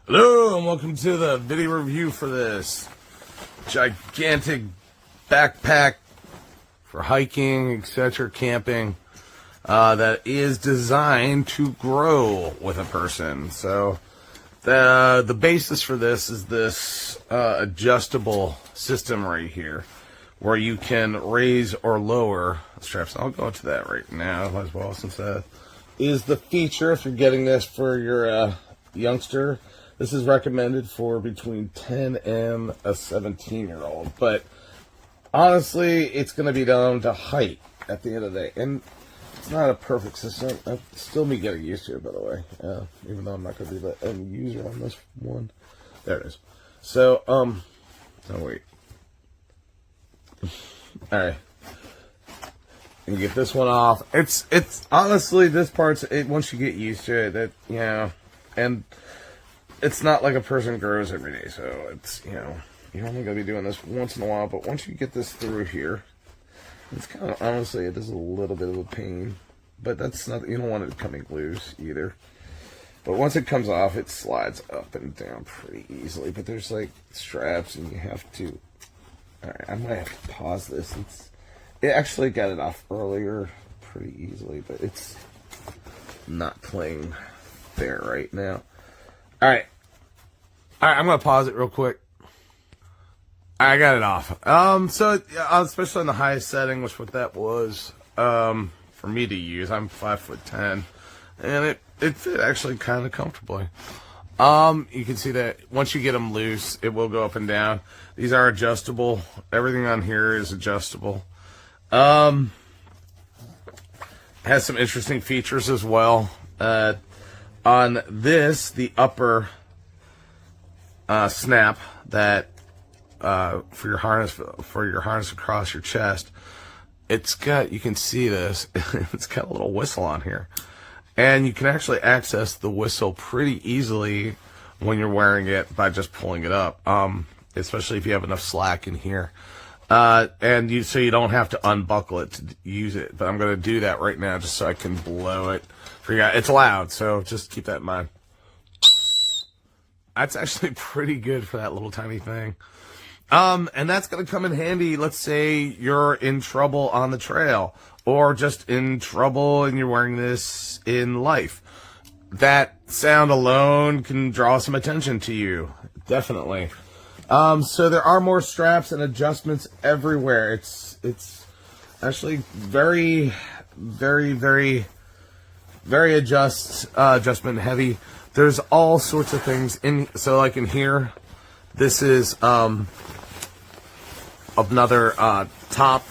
Hello and welcome to the video review for this gigantic backpack for hiking, etc., camping, that is designed to grow with a person. So the basis for this is this adjustable system right here, where you can raise or lower straps. I'll go into that right now as well, since that is the feature. If you're getting this for your youngster, this is recommended for between 10 and a 17-year-old. But honestly, it's going to be down to height at the end of the day. And it's not a perfect system. That's still me getting used to it, by the way. Even though I'm not going to be the end user on this one. There it is. So, oh wait. Alright. And get this one off. It's honestly, this part's, once you get used to it, and it's not like a person grows every day, so it's, you're only going to be doing this once in a while. But once you get this through here, it's kind of, honestly, it is a little bit of a pain. But that's not, you don't want it coming loose either. But once it comes off, it slides up and down pretty easily. But there's like straps, and you have to, alright, I might have to pause this. It actually got it off earlier pretty easily, but it's not playing fair right now. Alright, I'm going to pause it real quick. I got it off. So, especially in the highest setting, which what that was, for me to use. I'm 5'10", and it fit actually kind of comfortably. You can see that once you get them loose, it will go up and down. These are adjustable. Everything on here is adjustable. Has some interesting features as well. On this, the upper snap that for your harness across your chest, it's got, you can see this, it's got a little whistle on here, and you can actually access the whistle pretty easily when you're wearing it by just pulling it up, especially if you have enough slack in here. So you don't have to unbuckle it to use it. But I'm going to do that right now just so I can blow it for you guys. It's loud, so just keep that in mind. That's actually pretty good for that little tiny thing. And that's going to come in handy. Let's say you're in trouble on the trail, or just in trouble and you're wearing this in life. That sound alone can draw some attention to you. Definitely. So there are more straps and adjustments everywhere. It's actually very, very, very, very adjustment heavy. There's all sorts of things in. So like in here, this is another top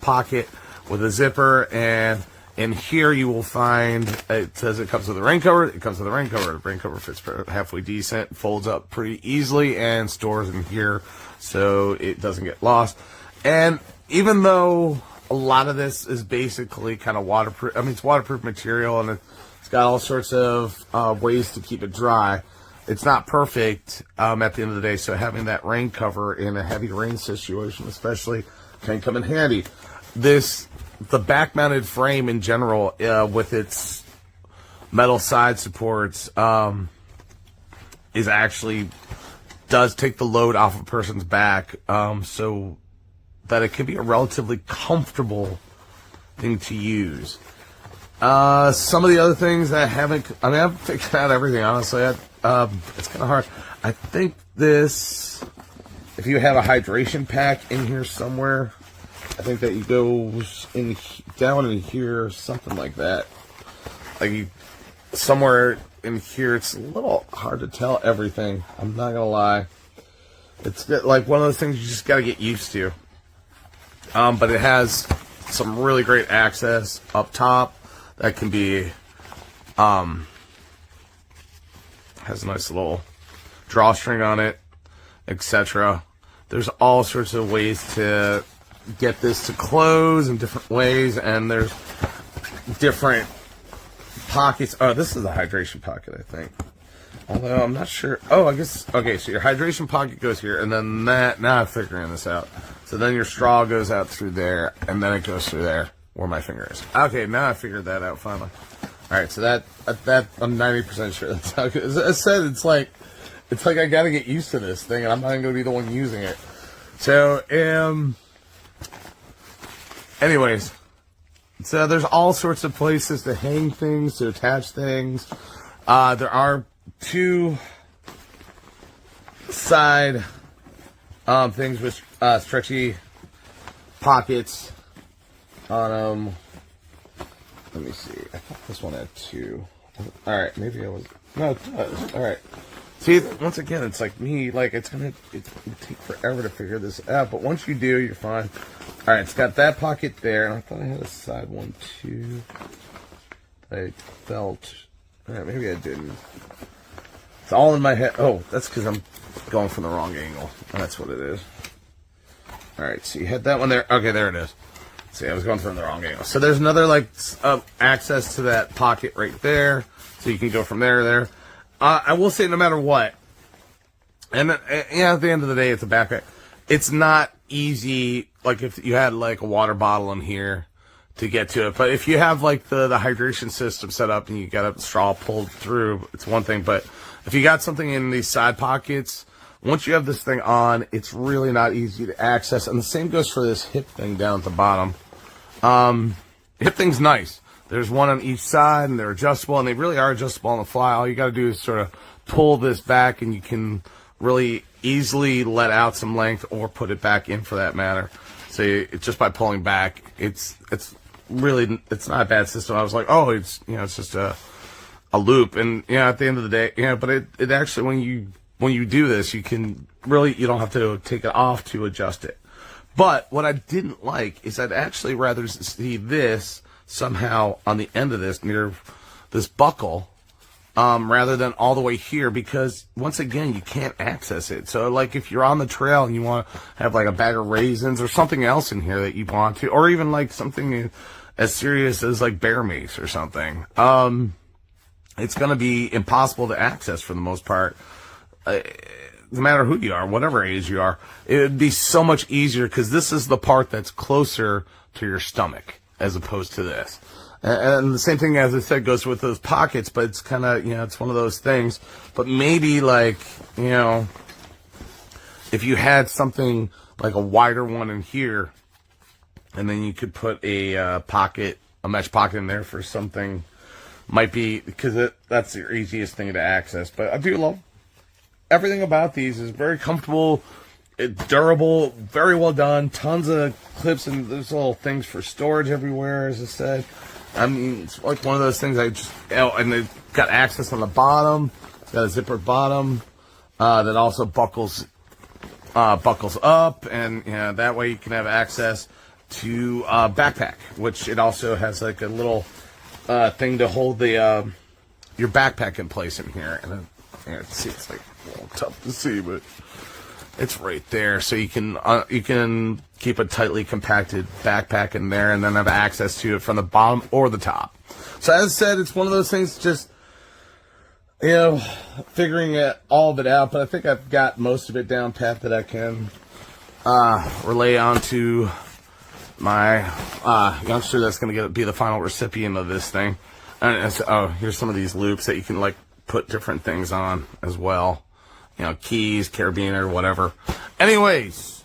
pocket with a zipper, and in here you will find, it says it comes with a rain cover. It comes with a rain cover. The rain cover fits halfway decent, folds up pretty easily, and stores in here so it doesn't get lost. And even though a lot of this is basically kind of waterproof, I mean, it's waterproof material, and it's got all sorts of ways to keep it dry. It's not perfect at the end of the day, so having that rain cover in a heavy rain situation especially can come in handy. The back-mounted frame in general, with its metal side supports, is actually does take the load off a person's back, so that it can be a relatively comfortable thing to use. Some of the other things that I've figured out everything, honestly. It's kind of hard. I think this, if you have a hydration pack in here somewhere, I think that you go down in here, something like that. Like somewhere in here, it's a little hard to tell everything. I'm not gonna lie. It's like one of those things you just gotta get used to. But it has some really great access up top that can be, has a nice little drawstring on it, etc. There's all sorts of ways to get this to close in different ways, and there's different pockets. Oh, this is a hydration pocket, I think. Although I'm not sure. Oh, I guess, okay, so your hydration pocket goes here, and then that, now I'm figuring this out. So then your straw goes out through there, and then it goes through there, where my finger is. Okay, now I figured that out finally. Alright, so that I'm 90% sure that's how. As I said, it's like I gotta get used to this thing, and I'm not even gonna be the one using it. So, anyways, so there's all sorts of places to hang things, to attach things. There are 2 side things with stretchy pockets on them. Let me see. I thought this one had 2. Alright, maybe I was... No, it does. Alright. See, once again, it's like me. Like, it's gonna take forever to figure this out. But once you do, you're fine. Alright, it's got that pocket there. And I thought I had a side one, too. I felt... Alright, maybe I didn't. It's all in my head. Oh, that's because I'm going from the wrong angle. That's what it is. Alright, so you had that one there. Okay, there it is. See, I was going from the wrong angle. So there's another, like, access to that pocket right there. So you can go from there to there. I will say, no matter what, and yeah, at the end of the day, it's a backpack. It's not easy, like, if you had, like, a water bottle in here to get to it. But if you have, like, the hydration system set up and you got a straw pulled through, it's one thing. But if you got something in these side pockets, once you have this thing on, it's really not easy to access. And the same goes for this hip thing down at the bottom. Hip thing's nice. There's one on each side, and they're adjustable, and they really are adjustable on the fly. All you got to do is sort of pull this back, and you can really easily let out some length or put it back in, for that matter. So it's just by pulling back, it's really, it's not a bad system. I was like, oh, it's just a loop, and at the end of the day, but it actually, when you do this, you don't have to take it off to adjust it. But what I didn't like is I'd actually rather see this somehow on the end of this, near this buckle, rather than all the way here, because once again, you can't access it. So, like, if you're on the trail and you want to have, like, a bag of raisins or something else in here that you want to, or even, like, something as serious as, like, bear mace or something, it's going to be impossible to access for the most part. No matter who you are, whatever age you are, it would be so much easier, because this is the part that's closer to your stomach as opposed to this. And the same thing, as I said, goes with those pockets, but it's kind of, it's one of those things. But maybe, like, if you had something like a wider one in here, and then you could put a mesh pocket in there for something, might be, because that's the easiest thing to access. But I do love everything about these. Is very comfortable, durable, very well done. Tons of clips, and there's little things for storage everywhere, as I said. I mean, it's like one of those things and they've got access on the bottom. It's got a zipper bottom that also buckles up, and that way you can have access to backpack, which it also has like a little thing to hold the your backpack in place in here. And see, it's like a little tough to see, but it's right there, so you can keep a tightly compacted backpack in there, and then have access to it from the bottom or the top. So as I said, it's one of those things, just figuring all of it out. But I think I've got most of it down pat that I can relay onto my youngster that's going to be the final recipient of this thing. And here's some of these loops that you can, like, put different things on as well. Keys, carabiner, whatever. Anyways,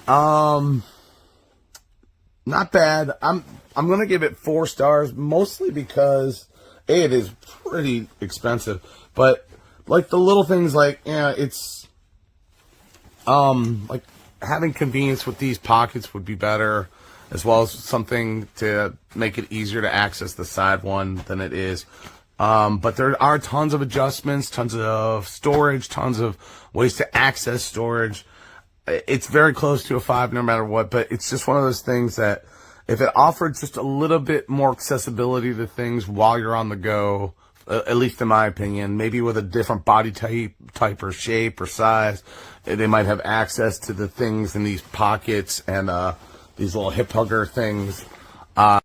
not bad. I'm gonna give it 4 stars, mostly because it is pretty expensive. But like the little things, like it's like having convenience with these pockets would be better, as well as something to make it easier to access the side one than it is. But there are tons of adjustments, tons of storage, tons of ways to access storage. It's very close to a 5 no matter what, but it's just one of those things that if it offered just a little bit more accessibility to things while you're on the go, at least in my opinion, maybe with a different body type or shape or size, they might have access to the things in these pockets and these little hip hugger things.